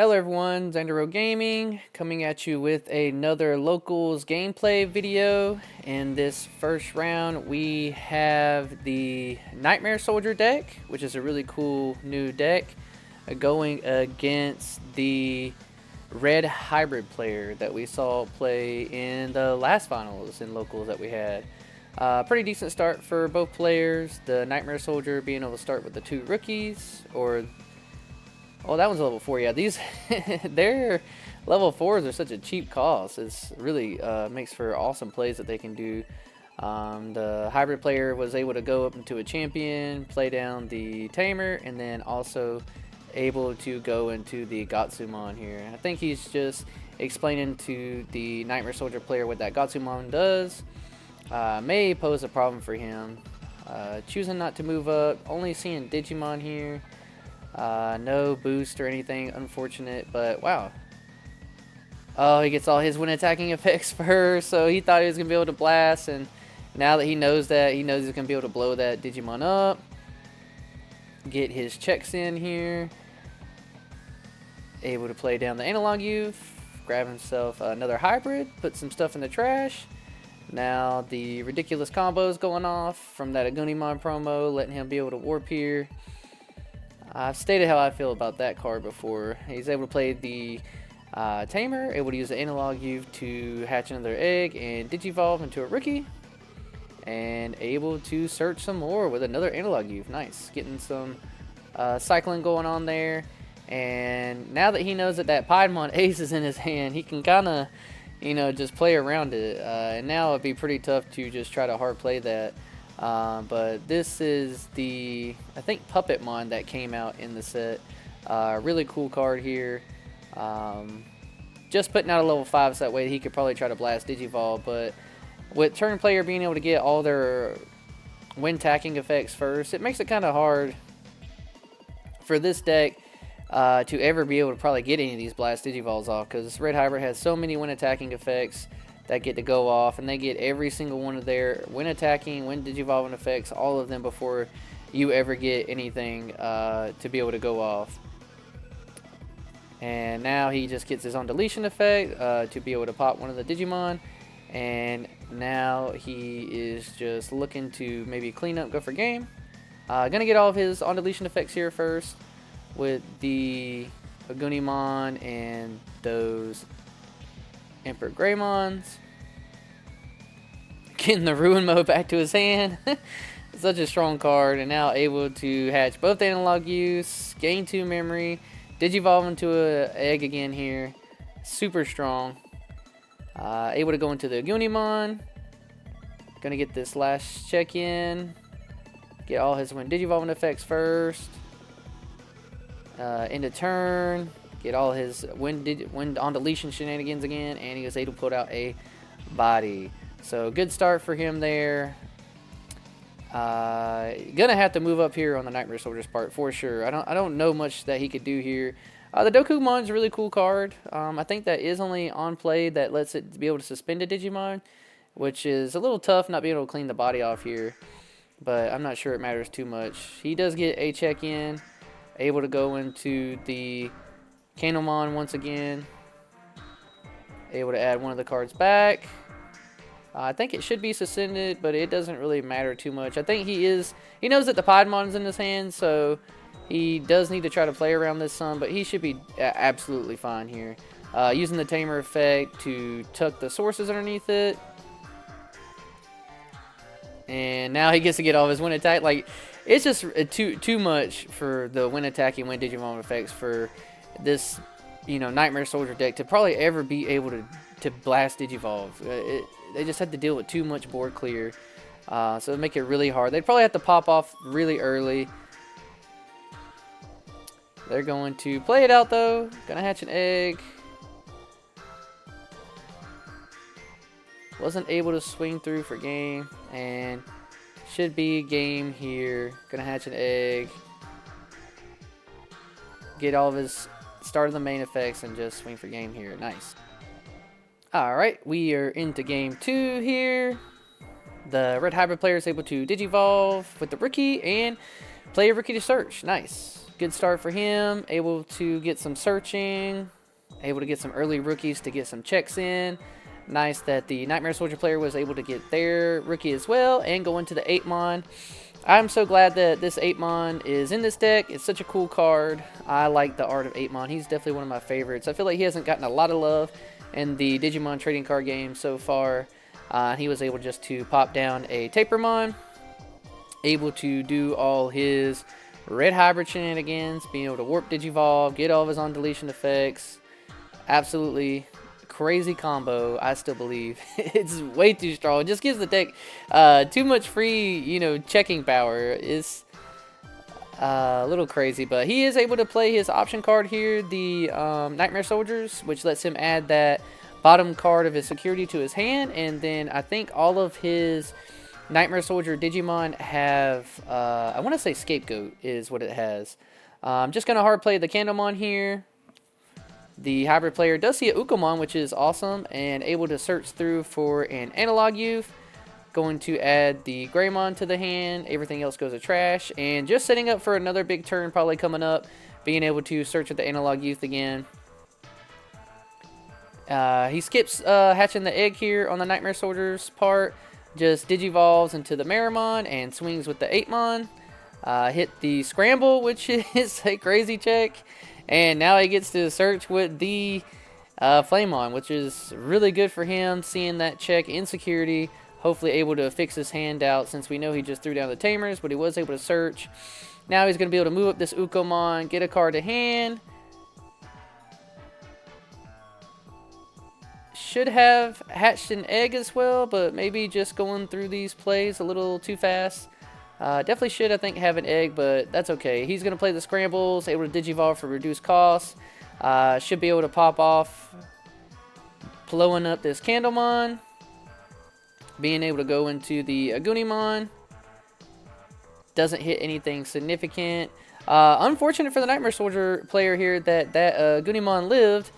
Hello everyone, Zandero Gaming coming at you with another locals gameplay video. In this first round we have the Nightmare Soldier deck, which is a really cool new deck, going against the red hybrid player that we saw play in the last finals in locals that we had. Pretty decent start for both players. The Nightmare Soldier being able to start with the two rookies, or oh, that one's a level 4. Yeah, these their level 4s are such a cheap cost. It's really makes for awesome plays that they can do. The hybrid player was able to go up into a champion, play down the tamer, and then also able to go into the Gatsumon here. I think he's just explaining to the Nightmare Soldier player what that Gatsumon does. May pose a problem for him. Choosing not to move up, only seeing Digimon here. No boost or anything, unfortunate, but wow. Oh, he gets all his when attacking effects first, so he thought he was going to be able to blast, and now that he knows that, he knows he's going to be able to blow that Digimon up. Get his checks in here. Able to play down the analog youth, grab himself another hybrid, put some stuff in the trash. Now the ridiculous combos going off from that Agunimon promo, letting him be able to warp here. I've stated how I feel about that card before. He's able to play the Tamer, able to use the Analog Youth to hatch another egg and Digivolve into a rookie. And able to search some more with another Analog Youth. Nice. Getting some cycling going on there. And now that he knows that that Piedmon Ace is in his hand, he can kind of, just play around it. And now it'd be pretty tough to just try to hard play that. But this is the, I think, Puppetmon that came out in the set. Really cool card here. Just putting out a level 5 so that way he could probably try to blast Digivolve. But with turn player being able to get all their wind tacking effects first, it makes it kind of hard for this deck to ever be able to probably get any of these blast Digivolves off. Because Red Hybrid has so many wind attacking effects that get to go off, and they get every single one of their wind attacking, wind digivolving effects, all of them before you ever get anything to be able to go off. And now he just gets his own deletion effect to be able to pop one of the Digimon, and now he is just looking to maybe clean up, go for game. Gonna get all of his on deletion effects here first with the Agunimon and those Emperor Greymons. Getting the Ruin Mode back to his hand. Such a strong card, and now able to hatch both the analog use, gain 2 memory, Digivolve into an egg again here. Super strong. Able to go into the Agunimon. Gonna get this last check in. Get all his wind Digivolving effects first. End of turn. Get all his wind on deletion shenanigans again, and he was able to put out a body. So good start for him there. Gonna have to move up here on the Nightmare Soldiers part for sure. I don't know much that he could do here. The Dokumon's a really cool card. I think that is only on play that lets it be able to suspend a Digimon, which is a little tough not being able to clean the body off here. But I'm not sure it matters too much. He does get a check in, able to go into the Candlemon once again. Able to add one of the cards back. I think it should be suspended, but it doesn't really matter too much. I think he knows that the Piedmon's in his hand, so he does need to try to play around this some, but he should be absolutely fine here. Using the Tamer effect to tuck the sources underneath it. And now he gets to get all of his wind attack. Like, it's just too much for the wind attacking, wind Digimon effects for this, Nightmare Soldier deck to probably ever be able to blast Digivolve. They just had to deal with too much board clear, so it'd make it really hard. They'd probably have to pop off really early. They're going to play it out though. Gonna hatch an egg. Wasn't able to swing through for game, and should be game here. Gonna hatch an egg. Get all of his start of the main effects and just swing for game here. Nice. Alright, we are into game 2 here. The red hybrid player is able to Digivolve with the rookie, and play a rookie to search. Nice. Good start for him. Able to get some searching. Able to get some early rookies to get some checks in. Nice that the Nightmare Soldier player was able to get their rookie as well and go into the 8mon. I'm so glad that this 8mon is in this deck. It's such a cool card. I like the art of 8mon. He's definitely one of my favorites. I feel like he hasn't gotten a lot of love in the Digimon trading card game so far. He was able just to pop down a Tapermon. Able to do all his red hybrid shenanigans. Being able to warp Digivolve. Get all of his on deletion effects. Absolutely crazy combo. I still believe it's way too strong. It just gives the deck too much free, checking power. It's a little crazy, but he is able to play his option card here, the Nightmare Soldiers, which lets him add that bottom card of his security to his hand, and then I think all of his Nightmare Soldier Digimon have, I want to say Scapegoat is what it has. I'm just going to hard play the Candlemon here. The hybrid player does see a Ukomon, which is awesome, and able to search through for an Analog Youth. Going to add the Greymon to the hand. Everything else goes to trash. And just setting up for another big turn probably coming up. Being able to search with the Analog Youth again. He skips hatching the egg here on the Nightmare Soldiers part. Just Digivolves into the Meramon and swings with the 8mon. Hit the Scramble, which is a crazy check. And now he gets to search with the Flamemon, which is really good for him, seeing that check in security. Hopefully able to fix his hand out, since we know he just threw down the Tamers, but he was able to search. Now he's going to be able to move up this Ukomon, get a card to hand. Should have hatched an egg as well, but maybe just going through these plays a little too fast. Definitely should, I think, have an egg, but that's okay. He's going to play the Scrambles, able to Digivolve for reduced costs. Should be able to pop off, blowing up this Candlemon. Being able to go into the Agunimon. Doesn't hit anything significant. Unfortunate for the Nightmare Soldier player here that Agunimon lived.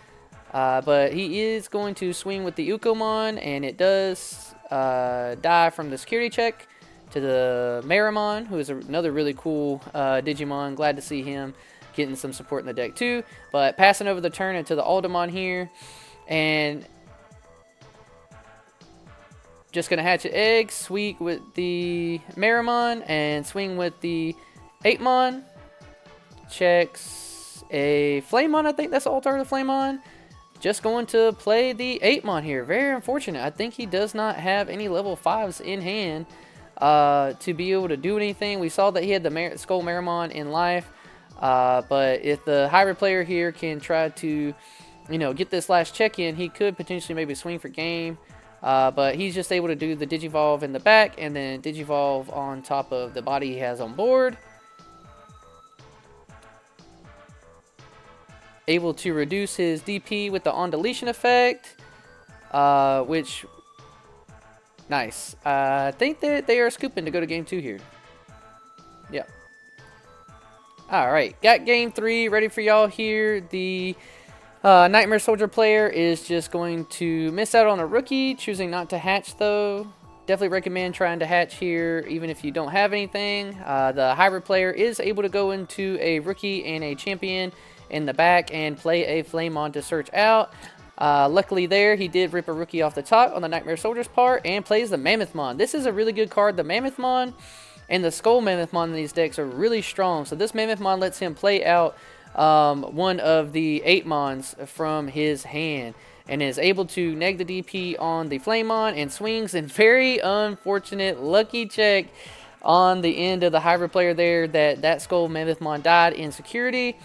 But he is going to swing with the Ukomon, and it does die from the security check to the Meramon, who is another really cool Digimon. Glad to see him getting some support in the deck too. But passing over the turn into the Aldemon here, and just going to hatch an egg, sweep with the Meramon, and swing with the 8mon. Checks a Flamemon, I think that's the altar of the Flamemon. Just going to play the 8mon here. Very unfortunate. I think he does not have any level 5s in hand to be able to do anything. We saw that he had the Skull Meramon in life. But if the hybrid player here can try to, get this last check in, he could potentially maybe swing for game. But he's just able to do the Digivolve in the back and then Digivolve on top of the body he has on board. Able to reduce his DP with the on deletion effect, which, nice. I think that they are scooping to go to game 2 here. Yep. Alright, got game 3 ready for y'all here. The Nightmare Soldier player is just going to miss out on a rookie, choosing not to hatch though. Definitely recommend trying to hatch here, even if you don't have anything. The hybrid player is able to go into a rookie and a champion in the back and play a Flamemon to search out. Luckily there, he did rip a rookie off the top on the Nightmare Soldiers part and plays the Mammothmon. This is a really good card. The Mammothmon and the Skull Mammothmon in these decks are really strong. So this Mammothmon lets him play out one of the 8mons from his hand and is able to neg the DP on the Flamemon and swings, and very unfortunate lucky check on the end of the hybrid player there that Skull Mammothmon died in security.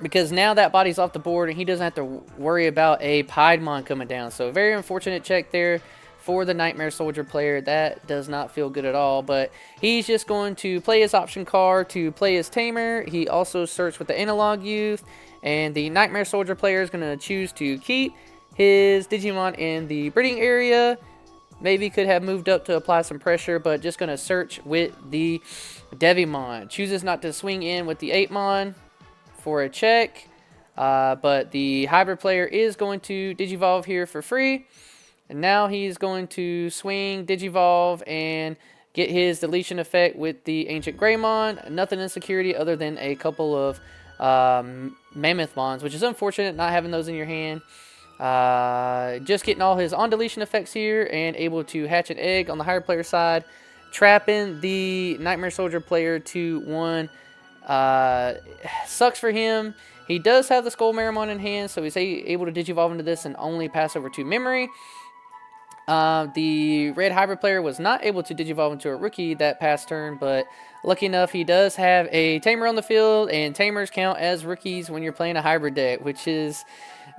Because now that body's off the board and he doesn't have to worry about a Piedmon coming down. So very unfortunate check there for the Nightmare Soldier player. That does not feel good at all. But he's just going to play his option card to play his Tamer. He also searched with the Analog Youth. And the Nightmare Soldier player is going to choose to keep his Digimon in the breeding area. Maybe could have moved up to apply some pressure, but just going to search with the Devimon. Chooses not to swing in with the 8mon for a check, but the hybrid player is going to Digivolve here for free, and now he's going to swing, Digivolve, and get his deletion effect with the Ancient Greymon. Nothing in security other than a couple of Mammothmons, which is unfortunate not having those in your hand. Just getting all his on deletion effects here and able to hatch an egg on the higher player side, trapping the Nightmare Soldier player to 1. Sucks for him. He does have the Skullmaramon in hand, so he's able to Digivolve into this and only pass over 2 memory. The red hybrid player was not able to Digivolve into a rookie that past turn, but lucky enough, he does have a Tamer on the field, and Tamers count as rookies when you're playing a hybrid deck, which is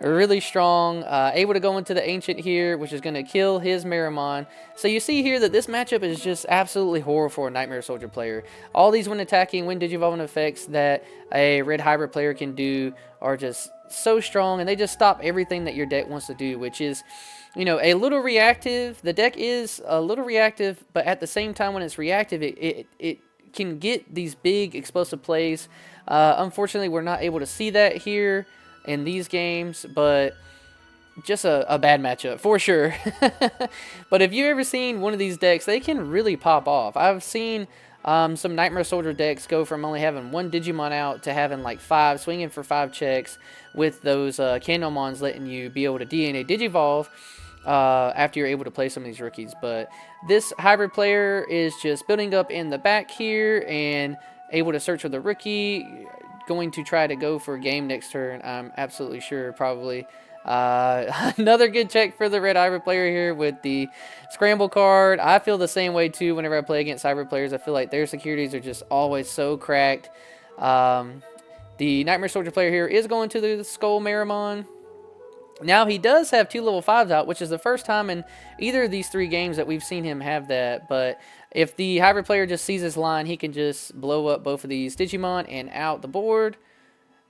really strong. Able to go into the Ancient here, which is going to kill his Maramon. So you see here that this matchup is just absolutely horrible for a Nightmare Soldier player. All these when attacking, when Digivolving effects that a red hybrid player can do are just so strong, and they just stop everything that your deck wants to do, which is, you know, a little reactive. The deck is a little reactive, but at the same time when it's reactive, it can get these big explosive plays. Unfortunately, we're not able to see that here in these games, but just a bad matchup for sure. But if you've ever seen one of these decks, they can really pop off. I've seen some Nightmare Soldier decks go from only having 1 Digimon out to having like 5, swinging for 5 checks with those Candlemons letting you be able to DNA Digivolve after you're able to play some of these rookies. But this hybrid player is just building up in the back here and able to search for the rookie. Going to try to go for a game next turn, I'm absolutely sure, probably. Another good check for the red hybrid player here with the scramble card. I feel the same way too whenever I play against hybrid players. I feel like their securities are just always so cracked. The Nightmare Soldier player here is going to the Skullmaramon. Now he does have 2 level 5s out, which is the first time in either of these 3 games that we've seen him have that. But if the hybrid player just sees his line, he can just blow up both of these Digimon and out the board,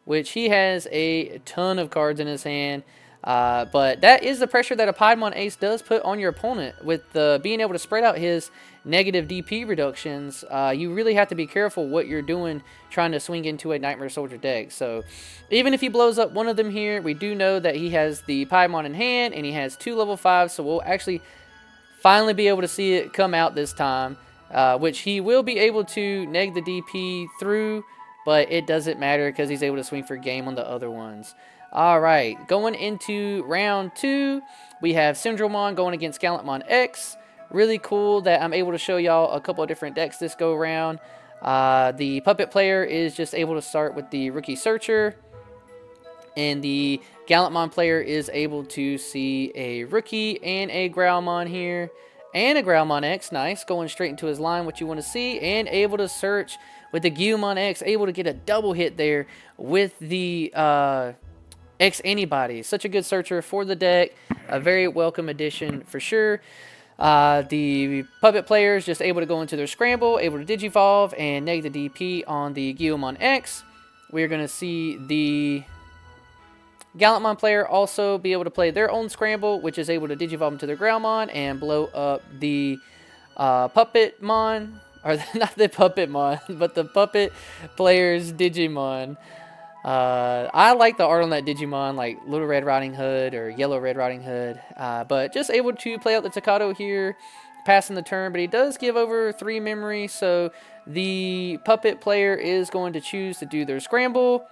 which he has a ton of cards in his hand. But that is the pressure that a Piedmon Ace does put on your opponent with being able to spread out his negative DP reductions. You really have to be careful what you're doing trying to swing into a Nightmare Soldier deck. So even if he blows up one of them here, we do know that he has the Piedmon in hand and he has 2 level 5s, so we'll actually finally be able to see it come out this time, which he will be able to neg the DP through, but it doesn't matter because he's able to swing for game on the other ones. Alright, going into round 2, we have cendrillmon going against gallantmonx. Really cool that I'm able to show y'all a couple of different decks this go around. The puppet player is just able to start with the rookie searcher, and the Gallantmon player is able to see a rookie and a Growlmon here, and a Growlmonx. Nice, going straight into his line, what you want to see, and able to search with the Gumonx, able to get a double hit there with the X antibodies. Such a good searcher for the deck, a very welcome addition for sure. The puppet player is just able to go into their scramble, able to Digivolve and neg the DP on the Gumonx. We're going to see the Gallantmon player also be able to play their own scramble, which is able to Digivolve into their Growlmon and blow up the Puppetmon, or not the Puppetmon, but the puppet player's Digimon. I like the art on that Digimon, like Little Red Riding Hood or Yellow Red Riding Hood, but just able to play out the Tocado here, passing the turn, but he does give over 3 memory, so the puppet player is going to choose to do their scramble.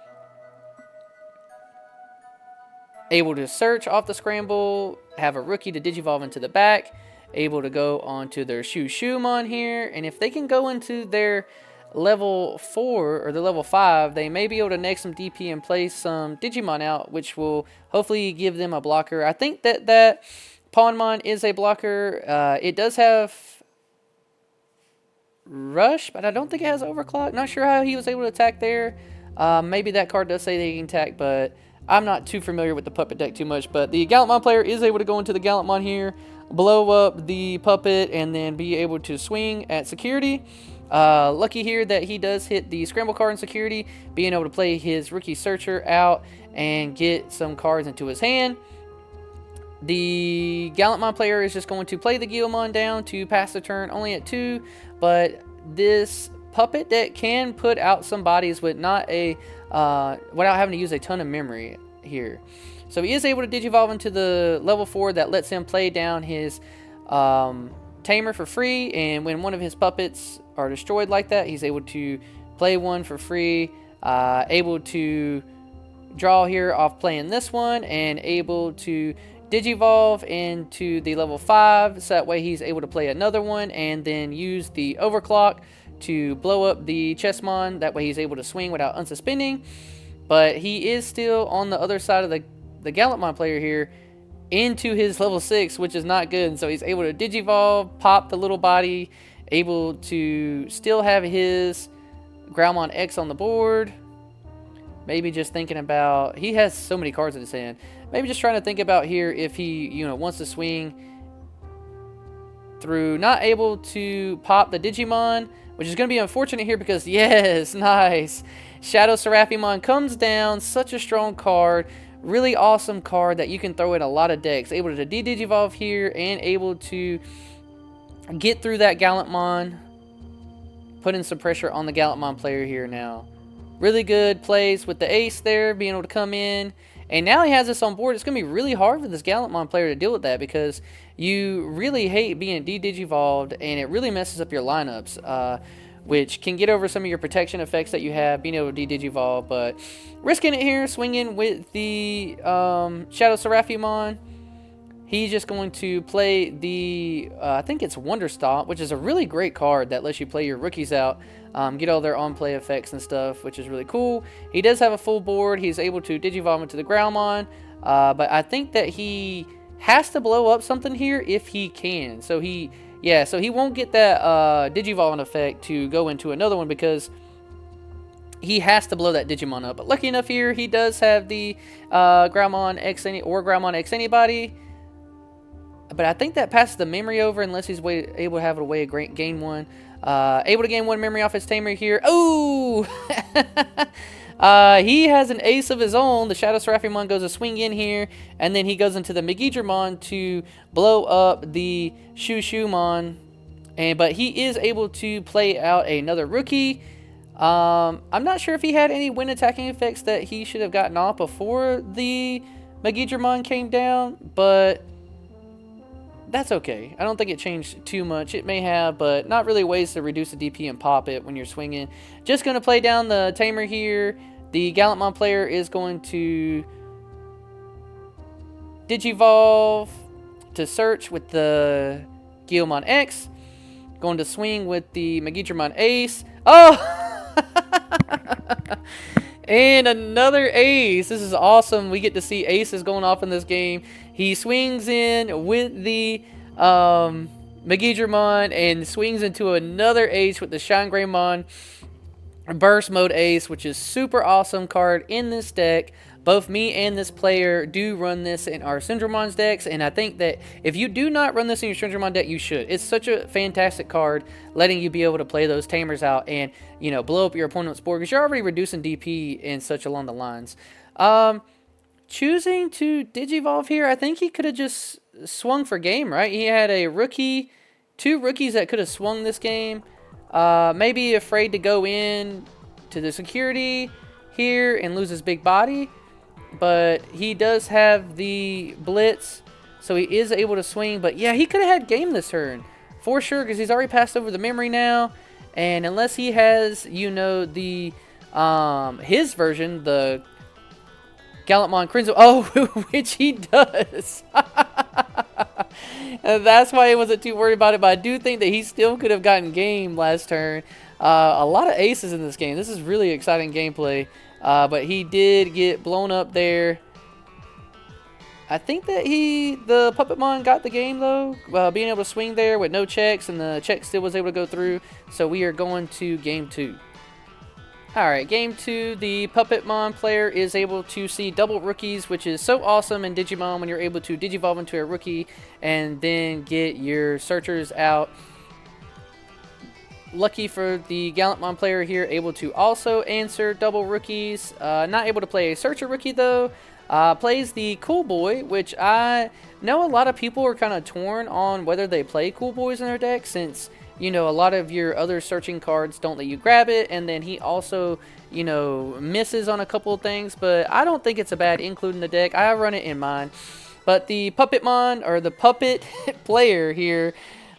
Able to search off the scramble, have a rookie to Digivolve into the back, able to go onto their Shoomon here, and if they can go into their level 4 or the level 5, they may be able to neg some DP and play some Digimon out, which will hopefully give them a blocker. I think that Pawnmon is a blocker. It does have Rush, but I don't think it has Overclock. Not sure how he was able to attack there. Maybe that card does say they can attack, but I'm not too familiar with the puppet deck too much. But the Gallantmon player is able to go into the Gallantmon here, blow up the puppet, and then be able to swing at security. Lucky here that he does hit the scramble card in security, being able to play his rookie searcher out and get some cards into his hand. The Gallantmon player is just going to play the Guilmon down to pass the turn only at 2, but this puppet deck can put out some bodies with not a without having to use a ton of memory here. So he is able to Digivolve into the level 4 that lets him play down his tamer for free, and when one of his puppets are destroyed like that, he's able to play one for free, able to draw here off playing this one, and able to digivolve into the level 5, so that way he's able to play another one and then use the overclock to blow up the chessmon. That way he's able to swing without unsuspending. But he is still on the other side of the Gallantmon player here into his level 6, which is not good. And so he's able to digivolve, pop the little body, able to still have his Growlmon on the board. Maybe just thinking about, he has so many cards in his hand. Maybe just trying to think about here if he, you know, wants to swing through. Not able to pop the Digimon, which is going to be unfortunate here because, yes, nice. Shadow Seraphimon comes down. Such a strong card. Really awesome card that you can throw in a lot of decks. Able to de-digivolve here and able to get through that Gallantmon. Putting some pressure on the Gallantmon player here now. Really good plays with the ace there, being able to come in. And now he has this on board. It's going to be really hard for this Gallantmon player to deal with that because you really hate being de-digivolved, and it really messes up your lineups, which can get over some of your protection effects that you have, being able to de-digivolve. But risking it here, swinging with the Shadow Seraphimon. He's just going to play the, I think it's Wonder Stomp, which is a really great card that lets you play your rookies out, get all their on-play effects and stuff, which is really cool. He does have a full board. He's able to digivolve into the Growlmon, but I think that he has to blow up something here if he can. So he won't get that digivolving effect to go into another one because he has to blow that Digimon up. But lucky enough here, he does have the Growlmon X anybody. But I think that passes the memory over unless he's able to have a way to gain one. Able to gain one memory off his tamer here. Oh! He has an ace of his own. The Shadow Seraphimon goes a swing in here. And then he goes into the Megidramon to blow up the Shushumon. But he is able to play out another rookie. I'm not sure if he had any wind attacking effects that he should have gotten off before the Megidramon came down. But that's okay. I don't think it changed too much. It may have, but not really ways to reduce the DP and pop it when you're swinging. Just going to play down the tamer here. The Gallantmon player is going to digivolve to search with the Guillemon X. Going to swing with the Megidramon Ace. Oh! And another ace. This is awesome. We get to see aces going off in this game. He swings in with the Megidramon and swings into another ace with the Shangreymon Burst Mode Ace, which is super awesome card in this deck. Both me and this player do run this in our Cendrillmon's decks, and I think that if you do not run this in your Cendrillmon deck, you should. It's such a fantastic card, letting you be able to play those tamers out and, you know, blow up your opponent's board because you're already reducing DP and such along the lines. Choosing to digivolve here, I think he could have just swung for game, right? He had a rookie, 2 rookies that could have swung this game. Maybe afraid to go in to the security here and lose his big body. But he does have the blitz, so he is able to swing. But yeah, he could have had game this turn for sure because he's already passed over the memory now. And unless he has, you know, the his version, the Gallantmon Crimson, oh, which he does. And that's why I wasn't too worried about it. But I do think that he still could have gotten game last turn. A lot of aces in this game. This is really exciting gameplay. But he did get blown up there. I think that the Puppetmon got the game though, being able to swing there with no checks, and the check still was able to go through. So we are going to game 2. Alright, game 2, the Puppetmon player is able to see double rookies, which is so awesome in Digimon when you're able to digivolve into a rookie and then get your searchers out. Lucky for the Gallantmon player here, able to also answer double rookies. Not able to play a searcher rookie though. Plays the Cool Boy, which I know a lot of people are kind of torn on whether they play Cool Boys in their deck, since, you know, a lot of your other searching cards don't let you grab it, and then he also, you know, misses on a couple of things. But I don't think it's a bad include in the deck. I run it in mine. But the Puppetmon, or the Puppet player here,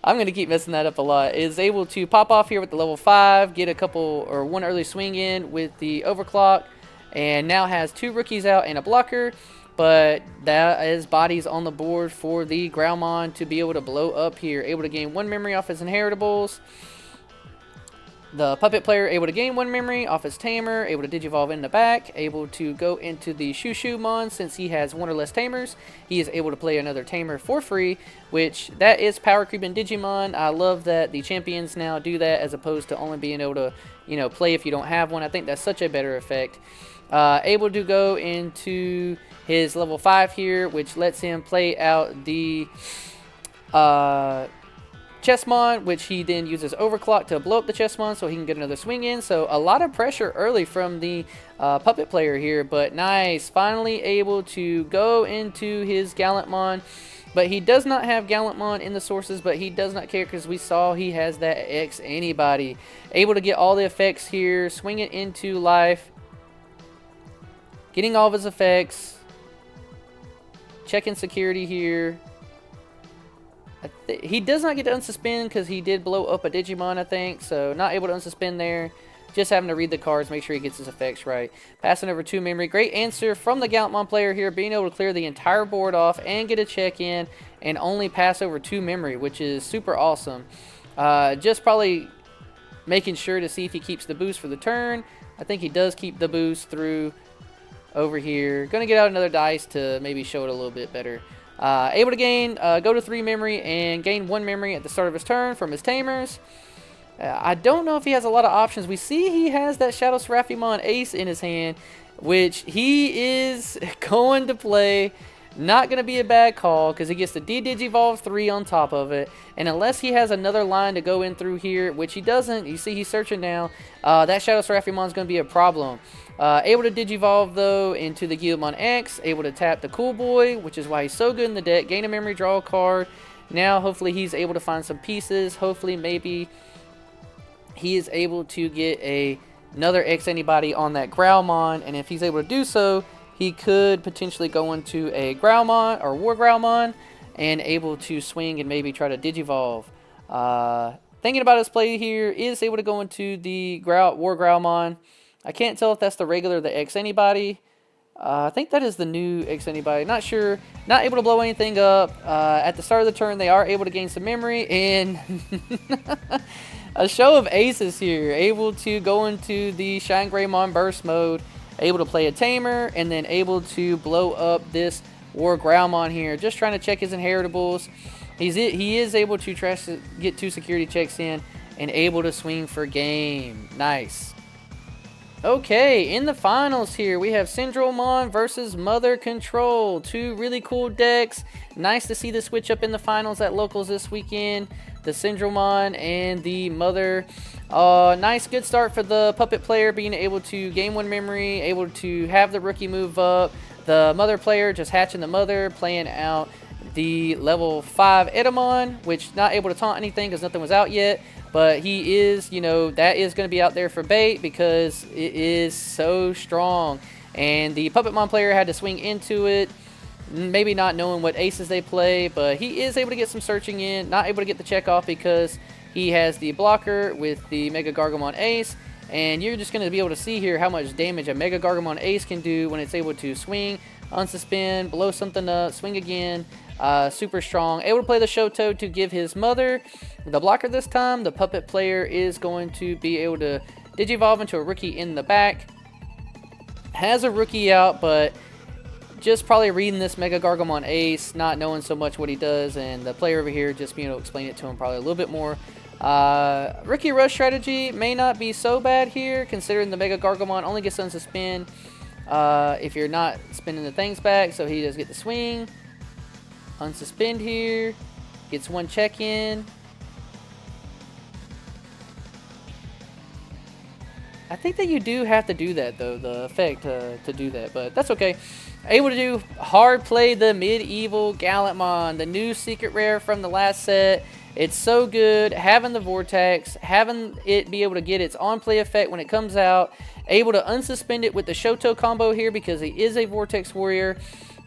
I'm going to keep messing that up a lot. Is able to pop off here with the level 5, get a couple or one early swing in with the overclock, and now has 2 rookies out and a blocker. But that is bodies on the board for the Growlmon to be able to blow up here. Able to gain 1 memory off his inheritables. The puppet player able to gain 1 memory off his tamer, able to digivolve in the back, able to go into the Shushu-mon since he has 1 or less tamers. He is able to play another tamer for free, which that is power creeping Digimon. I love that the champions now do that as opposed to only being able to, you know, play if you don't have one. I think that's such a better effect. Able to go into his level 5 here, which lets him play out the Chessmon, which he then uses overclock to blow up the Chessmon so he can get another swing in. So a lot of pressure early from the puppet player here, but nice. Finally able to go into his Gallantmon, but he does not have Gallantmon in the sources, but he does not care because we saw he has that X anybody. Able to get all the effects here, swing it into life, getting all of his effects, checking security here. He does not get to unsuspend because he did blow up a Digimon, I think. So not able to unsuspend there. Just having to read the cards, make sure he gets his effects right. Passing over 2 memory. Great answer from the Gallantmon player here. Being able to clear the entire board off and get a check in and only pass over 2 memory, which is super awesome. Just probably making sure to see if he keeps the boost for the turn. I think he does keep the boost through over here. Going to get out another dice to maybe show it a little bit better. Able to gain, go to 3 memory and gain 1 memory at the start of his turn from his tamers. I don't know if he has a lot of options. We see he has that Shadow Seraphimon Ace in his hand, which he is going to play. Not going to be a bad call because he gets the D-Digivolve 3 on top of it. And unless he has another line to go in through here, which he doesn't, you see he's searching now, that Shadow Seraphimon is going to be a problem. Able to Digivolve, though, into the Digimontx. Able to tap the Cool Boy, which is why he's so good in the deck. Gain a memory, draw a card. Now, hopefully, he's able to find some pieces. Hopefully, maybe he is able to get another X anybody on that Growlmon. And if he's able to do so, he could potentially go into a Growlmon or War Growlmon and able to swing and maybe try to Digivolve. Thinking about his play here, is able to go into the War Growlmon. I can't tell if that's the regular or the X anybody. I think that is the new X anybody. Not sure. Not able to blow anything up. At the start of the turn, they are able to gain some memory. And a show of aces here. Able to go into the Shine Greymon burst mode. Able to play a tamer. And then able to blow up this War Growlmon here. Just trying to check his inheritables. He is able to try to get 2 security checks in. And able to swing for game. Nice. Okay, in the finals here, we have Cendrillmon versus Mothercontrol. 2 really cool decks. Nice to see the switch up in the finals at locals this weekend. The Cendrillmon and the Mother. Nice, good start for the puppet player, being able to gain 1 memory, able to have the rookie move up. The Mother player just hatching the Mother, playing out the level 5 Edamon, which not able to taunt anything because nothing was out yet. But he is, you know, that is going to be out there for bait because it is so strong. And the Puppetmon player had to swing into it, maybe not knowing what aces they play. But he is able to get some searching in, not able to get the check off because he has the blocker with the Mega Gargomon Ace. And you're just going to be able to see here how much damage a Mega Gargomon Ace can do when it's able to swing, unsuspend, blow something up, swing again. Super strong. Able to play the Shoto to give his Mother the blocker this time. The puppet player is going to be able to Digivolve into a rookie in the back. Has a rookie out, but just probably reading this Mega Gargomon Ace, not knowing so much what he does, and the player over here just being able to explain it to him probably a little bit more. Rookie rush strategy may not be so bad here, considering the Mega Gargomon only gets unsuspend if you're not spinning the things back, so he does get the swing. Unsuspend here. Gets 1 check in. I think that you do have to do that, though, the effect to do that, but that's okay. Able to do hard play the medieval Gallantmon, the new secret rare from the last set. It's so good. Having the Vortex, having it be able to get its on-play effect when it comes out. Able to unsuspend it with the Shoto combo here because he is a Vortex Warrior.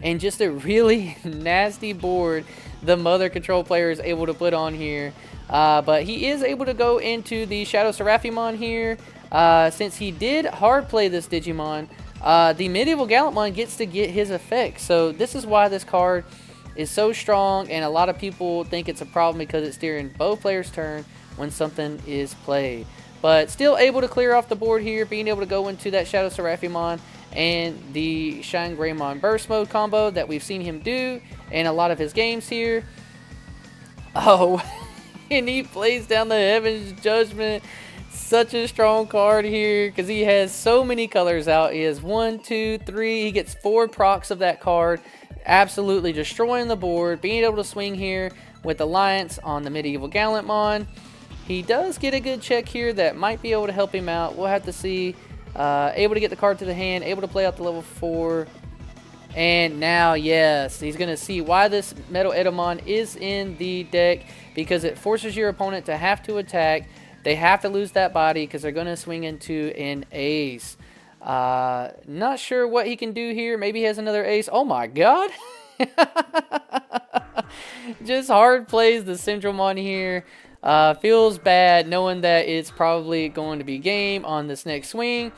and just a really nasty board the Mother Control player is able to put on here. But he is able to go into the Shadow Seraphimon here. Since he did hard play this Digimon, the Medieval Gallantmon gets to get his effect. So this is why this card is so strong, and a lot of people think it's a problem because it's during both players' turn when something is played. But still able to clear off the board here, being able to go into that Shadow Seraphimon and the Shine Greymon Burst Mode combo that we've seen him do in a lot of his games here. Oh, and he plays down the Heaven's Judgment. Such a strong card here because he has so many colors out. He has 1, 2, 3. He gets 4 procs of that card. Absolutely destroying the board. Being able to swing here with Alliance on the Medieval Gallantmon. He does get a good check here that might be able to help him out. We'll have to see. Able to get the card to the hand. Able to play out the level 4. And now, yes, he's going to see why this Metal Edamon is in the deck. Because it forces your opponent to have to attack. They have to lose that body because they're going to swing into an ace. Not sure what he can do here. Maybe he has another ace. Oh my god. Just hard plays the Cendrillmon here. Feels bad knowing that it's probably going to be game on this next swing.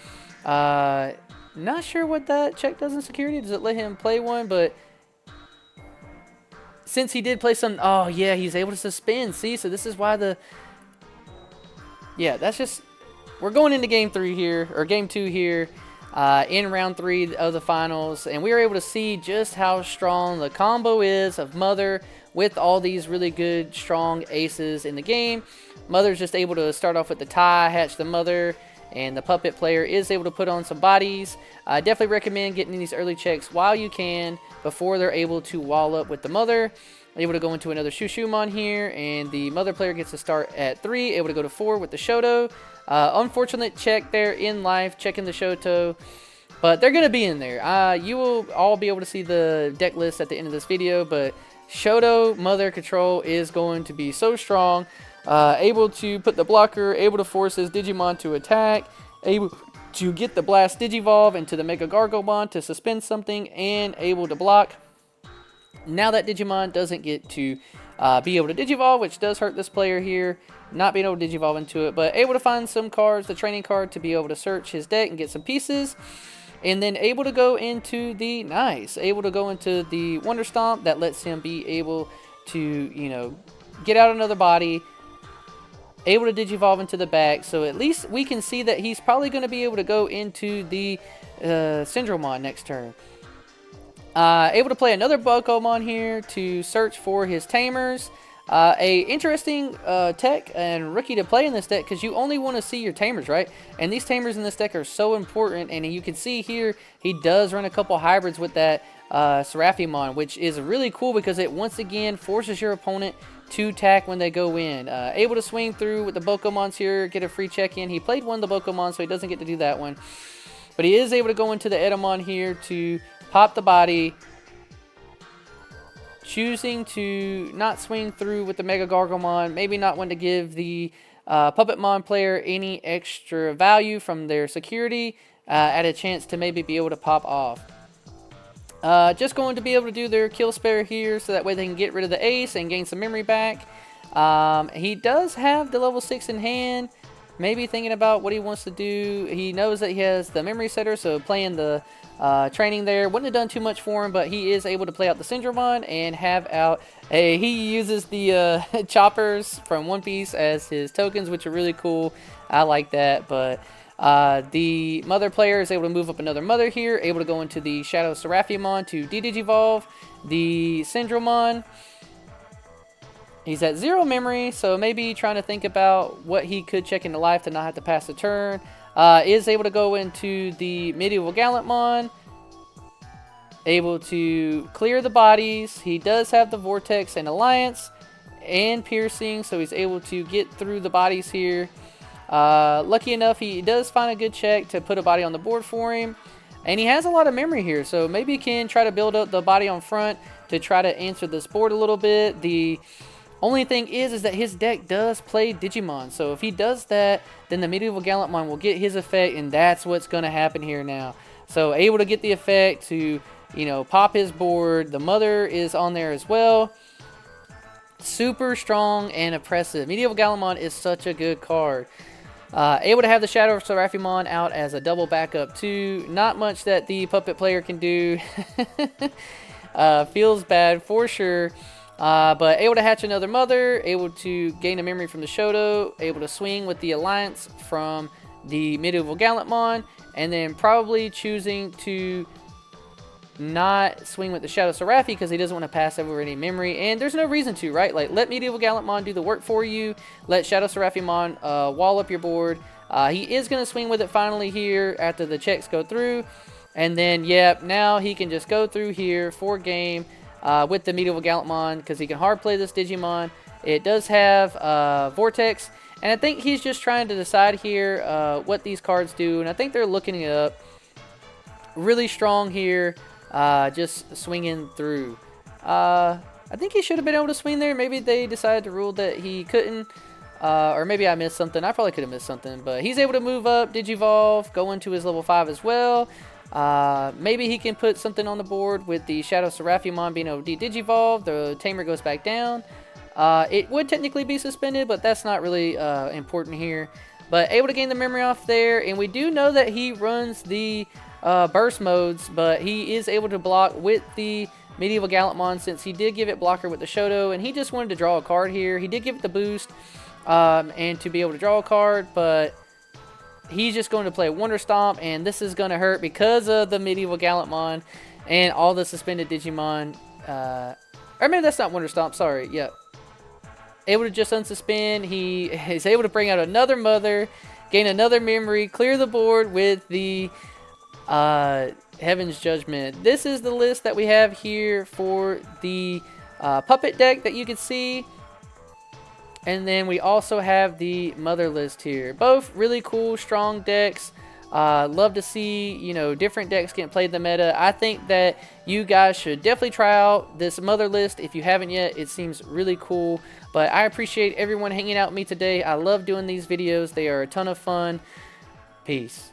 Not sure what that check does in security. Does it let him play one? But since he did play some... Oh yeah, he's able to suspend. See, so this is why the... Yeah, that's just... We're going into game 3 here, or game 2 here, in round 3 of the finals, and we were able to see just how strong the combo is of Mother with all these really good, strong aces in the game. Mother's just able to start off with the tie, hatch the Mother, and the puppet player is able to put on some bodies. I definitely recommend getting these early checks while you can, before they're able to wall up with the Mother. Able to go into another Shushumon here, and the Mother player gets to start at 3, able to go to 4 with the Shoto. Unfortunate check there in life, checking the Shoto, but they're going to be in there. You will all be able to see the deck list at the end of this video, but Shoto Mother Control is going to be so strong. Able to put the blocker, able to force his Digimon to attack, able to get the Blast Digivolve into the Mega Gargomon to suspend something, and able to block. Now that Digimon doesn't get to be able to Digivolve, which does hurt this player here, not being able to Digivolve into it, but able to find some cards, the training card, to be able to search his deck and get some pieces. And then able to go into the, able to go into the Wonder Stomp that lets him be able to, you know, get out another body, able to Digivolve into the back. So at least we can see that he's probably going to be able to go into the Cendrillmon next turn. Able to play another Bokomon here to search for his Tamers. A interesting tech and rookie to play in this deck because you only want to see your Tamers, right? And these Tamers in this deck are so important. And you can see here he does run a couple hybrids with that Seraphimon, which is really cool because it once again forces your opponent to attack when they go in. Able to swing through with the Bokomons here, get a free check in. He played one of the Bokomon, so he doesn't get to do that one. But he is able to go into the Edamon here to pop the body, choosing to not swing through with the Mega Gargomon, maybe not want to give the Puppetmon player any extra value from their security, at a chance to maybe be able to pop off. Just going to be able to do their kill spare here, so that way they can get rid of the ace and gain some memory back. He does have the level 6 in hand, maybe thinking about what he wants to do. He knows that he has the memory setter, so playing the training there wouldn't have done too much for him, but he is able to play out the Cendrillmon and have out he uses the choppers from One Piece as his tokens, which are really cool. I like that. But the Mother player is able to move up another Mother here, able to go into the Shadow Seraphimon to de-digivolve the Cendrillmon. He's at 0 memory, so maybe trying to think about what he could check into life to not have to pass the turn. Is able to go into the Medieval Gallantmon, able to clear the bodies. He does have the Vortex and Alliance and Piercing, so he's able to get through the bodies here. Lucky enough, he does find a good check to put a body on the board for him. And he has a lot of memory here, so maybe he can try to build up the body on front to try to answer this board a little bit. The only thing is that his deck does play Digimon. So if he does that, then the Medieval Gallantmon will get his effect, and that's what's going to happen here now. So able to get the effect to you know, pop his board. The mother is on there as well. Super strong and oppressive. Medieval Gallantmon is such a good card. Able to have the Shadow of Seraphimon out as a double backup too. Not much that the puppet player can do. Feels bad for sure. But able to hatch another mother. Able to gain a memory from the Shoto. Able to swing with the Alliance from the Medieval Gallantmon. And then probably choosing to not swing with the Shadow Seraphi because he doesn't want to pass over any memory, and there's no reason to, right? Like, let Medieval Gallantmon do the work for you. Let Shadow Seraphimon wall up your board. He is going to swing with it finally here after the checks go through, and then yep, now he can just go through here for game with the Medieval Gallantmon because he can hard play this Digimon. It does have Vortex, and I think he's just trying to decide here what these cards do, and I think they're looking it up. Really strong here. Just swinging through. I think he should have been able to swing there. Maybe they decided to rule that he couldn't. Or maybe I missed something. I probably could have missed something. But he's able to move up, Digivolve, go into his level 5 as well. Maybe he can put something on the board with the Shadow Seraphimon being able to Digivolve. The Tamer goes back down. It would technically be suspended, but that's not really important here. But able to gain the memory off there. And we do know that he runs the burst modes, but he is able to block with the Medieval Gallantmon since he did give it blocker with the Shoto, and he just wanted to draw a card here. He did give it the boost and to be able to draw a card, but he's just going to play Wonder Stomp, and this is going to hurt because of the Medieval Gallantmon and all the suspended Digimon. Or maybe that's not Wonder Stomp, sorry, yeah. Able to just unsuspend. He is able to bring out another mother, gain another memory, clear the board with the Heaven's Judgment. This is the list that we have here for the puppet deck that you can see, and then we also have the mother list here. Both really cool, strong decks. Love to see, you know, different decks getting played in the meta. I think that you guys should definitely try out this mother list if you haven't yet. It seems really cool. But I appreciate everyone hanging out with me today. I love doing these videos. They are a ton of fun. Peace.